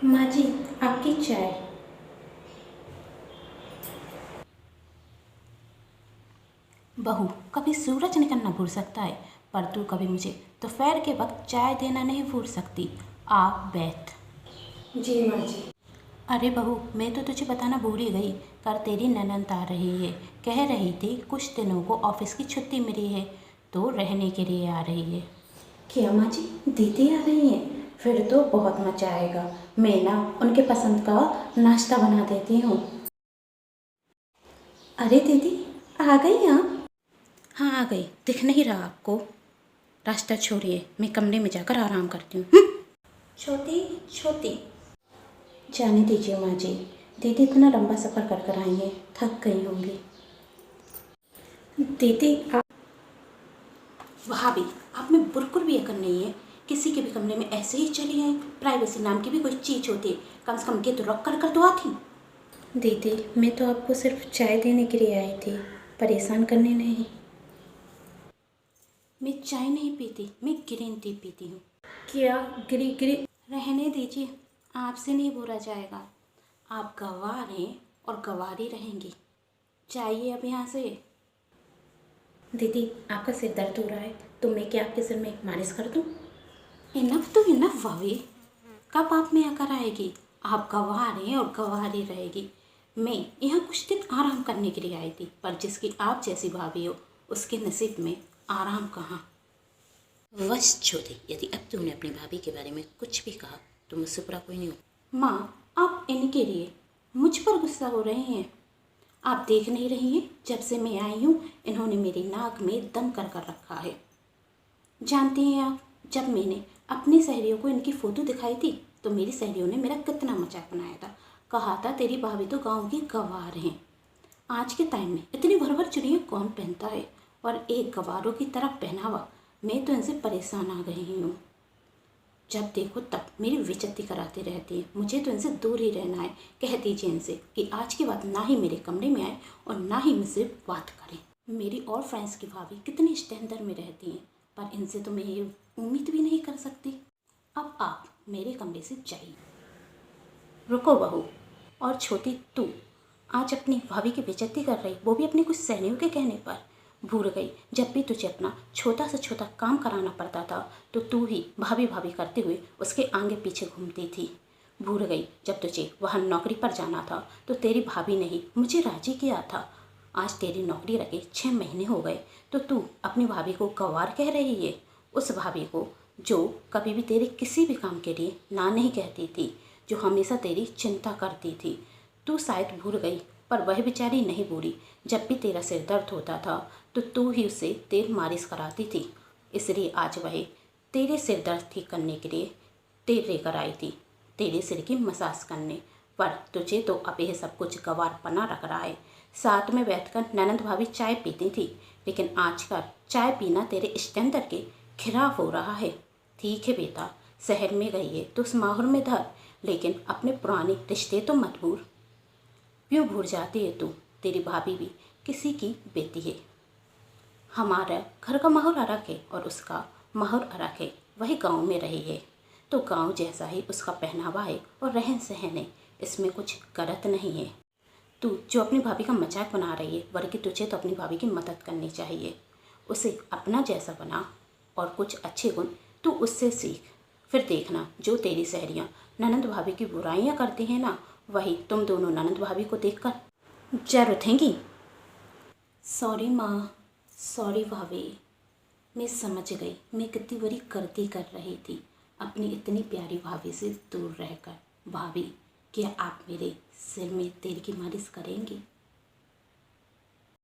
माँ जी, आपकी चाय। बहू, कभी सूरज निकलना भूल सकता है, पर तू कभी मुझे दोपहर के वक्त चाय देना नहीं भूल सकती। आ बैठ। जी माँ जी। अरे बहू, मैं तो तुझे बताना भूल ही गई। कल तेरी ननद आ रही है। कह रही थी कुछ दिनों को ऑफिस की छुट्टी मिली है, तो रहने के लिए आ रही है। क्या माँ जी, दीदी आ रही हैं? फिर तो बहुत मजा आएगा। मैं ना उनके पसंद का नाश्ता बना देती हूँ। अरे दीदी, आ गई आप? हाँ, आ गई। दिख नहीं रहा आपको? रास्ता छोड़िए, मैं कमरे में जाकर आराम करती हूँ। छोटी छोटी। जाने दीजिए माँ जी, दीदी इतना लंबा सफ़र कर कर आई हैं, थक गई होंगी। दीदी आप। भाभी, आप में बिल्कुल भी अकल नहीं है। किसी के भी कमरे में ऐसे ही चली आई? प्राइवेसी नाम की भी कोई चीज़ होती है। कम से कम गेट तो रॉक कर तो आती। दीदी, मैं तो आपको सिर्फ चाय देने के लिए आई थी, परेशान करने नहीं। मैं चाय नहीं पीती, मैं ग्रीन टी पीती हूँ। क्या? गिरी गिरी। रहने दीजिए, आपसे नहीं बोला जाएगा। आप गंवार हैं और गंवार ही रहेंगी। जाइए अब यहाँ से। दीदी, आपका सिर दर्द हो रहा है तो मैं क्या आपके सिर में मालिश कर दूँ? इनफ तो इनफ भाभी। कब आप में आकर आएगी? आप गंवार हैं और गंवार ही रहेगी। मैं यहाँ कुछ दिन आराम करने के लिए आई थी, पर जिसकी आप जैसी भाभी हो उसके नसीब में आराम कहाँ। बस छोटी, यदि अब तूने अपनी भाभी के बारे में कुछ भी कहा तो मुझसे बुरा कोई नहीं हो। माँ, आप इनके लिए मुझ पर गुस्सा हो रहे हैं। आप देख नहीं रही हैं, जब से मैं आई हूँ इन्होंने मेरी नाक में दम कर कर रखा है। जानती हैं आप, जब मैंने अपनी सहेलियों को इनकी फ़ोटो दिखाई थी तो मेरी सहेलियों ने मेरा कितना मजाक बनाया था। कहा था तेरी भाभी तो गांव की गंवार हैं। आज के टाइम में इतनी भर भर चुड़ियाँ कौन पहनता है, और एक गंवारों की तरह पहनावा। मैं तो इनसे परेशान आ गई हूँ। जब देखो तब मेरी बेइज्जती कराती रहती है। मुझे तो इनसे दूर ही रहना है। कह दीजिए इनसे कि आज के बाद ना ही मेरे कमरे में आए और ना ही मुझसे बात करें। मेरी और फ्रेंड्स की भाभी कितनी स्टैंडर्ड में रहती हैं, पर इनसे तो मैं ये उम्मीद भी नहीं कर सकती। अब आप मेरे कमरे से जाइए। रुको बहू, और छोटी तू आज अपनी भाभी की बेइज्जती कर रही, वो भी अपनी कुछ सहेलियों के कहने पर। भूल गई, जब भी तुझे अपना छोटा से छोटा काम कराना पड़ता था तो तू ही भाभी भाभी करते हुए उसके आगे पीछे घूमती थी। भूल गई, जब तुझे वहाँ नौकरी पर जाना था तो तेरी भाभी ने ही मुझे राजी किया था। आज तेरी नौकरी रखे 6 महीने हो गए तो तू अपनी भाभी को गंवार कह रही है। उस भाभी को जो कभी भी तेरे किसी भी काम के लिए ना नहीं कहती थी, जो हमेशा तेरी चिंता करती थी। तू शायद भूल गई, पर वह बेचारी नहीं भूली। जब भी तेरा सिर दर्द होता था तो तू ही उसे तेल मालिश कराती थी। इसलिए आज वह तेरे सिर दर्द ठीक करने के लिए तेल लेकर आई थी, तेरे सिर की मसाज करने। पर तुझे तो अब यह सब कुछ गंवारपना रख रहा है। साथ में बैठकर ननंद भाभी चाय पीती थी, लेकिन आजकल चाय पीना तेरे स्टैंडर्ड के खिलाफ हो रहा है। ठीक है बेटा, शहर में गई है तो उस माहौल में धर, लेकिन अपने पुराने रिश्ते तो मत भूल। क्यों भूल जाती है तू? तेरी भाभी भी किसी की बेटी है। हमारा घर का माहौल अलग है और उसका माहौल अलग है। वही गांव में रही है तो गांव जैसा ही उसका पहनावा है और रहन सहन है। इसमें कुछ गलत नहीं है। तू जो अपनी भाभी का मजाक बना रही है, बल्कि तुझे तो अपनी भाभी की मदद करनी चाहिए। उसे अपना जैसा बना और कुछ अच्छे गुण तू उससे सीख। फिर देखना, जो तेरी सहेलियाँ ननंद भाभी की बुराइयाँ करती हैं ना, वही तुम दोनों ननंद भाभी को देखकर जर उठेंगी। सॉरी माँ, सॉरी भाभी। मैं समझ गई मैं कितनी बड़ी गलती कर रही थी अपनी इतनी प्यारी भाभी से दूर रहकर। भाभी, क्या आप मेरे सिर में तेल की मालिश करेंगी?